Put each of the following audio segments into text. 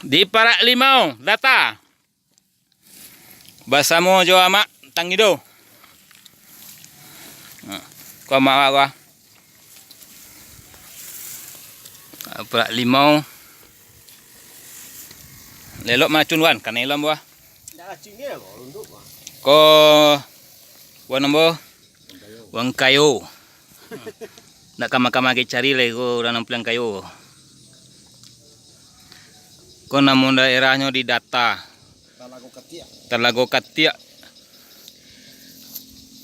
Di Parak Limau, data. Bersama Jo Amak Tangido. Kau mak apa? Parak Limau. Lelok macun wan, kan elam buah. Ko wan nombor wang kayu. Nak kama-kama ke cari lagi ko dalam pelang kayu. Ko namun daerahnya di data. Talago Katiak.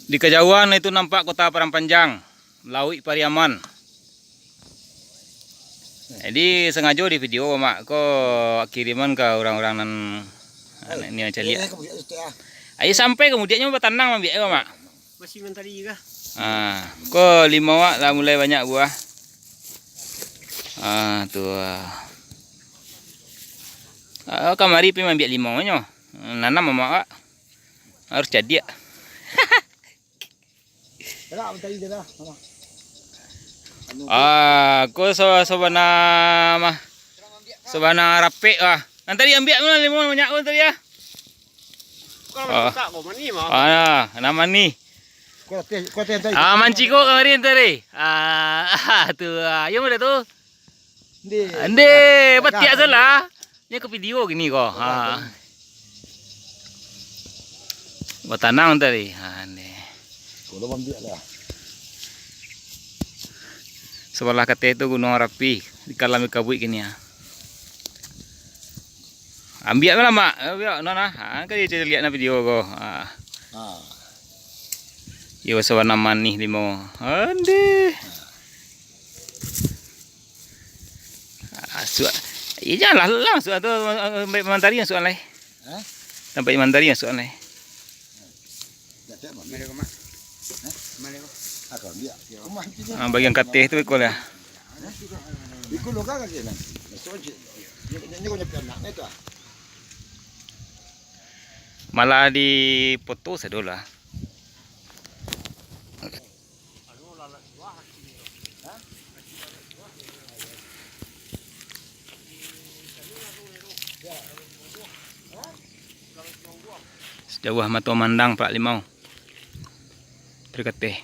Di kejauhan itu nampak kota Parampanjang, Laut Pariaman. Jadi sengaja di video mak ko kiriman ke orang-orang nan ini macam lihat. Ayo sampai kemudiannya bertanang ambil mak. Masih mentari kah? Ko 5 wak dah mulai banyak buah. Tu. Kamari pi ambil 5 nya. Nanam mak wak. Harus jadi ya. Ko sobana mah. Sobana rapek ah. Nanti ambil mana 5 banyak pun tadi ya. Kalau tak kau mani mah. Nama ni. Manci ko kemarin tadi. Tu. Yang mana tu? Ande, batik salah. Ni ke video gini ko. Bertanam tadi. Ni. Sebelah kata itu Gunung Rapi di Kalam Kabut gini ya. Ambil lah mak. Ambil nona. Kan dia lihat na video ko. Yo sawana manih 5. Ande. Suat. Janganlah lah suat tu baik mantari yang soal lai. Sampai mantari yang soal lai. Bagian katih tu ikut lah. Malah dipoto sedul lah. Sejauh mata memandang Parak Limau. Terketih.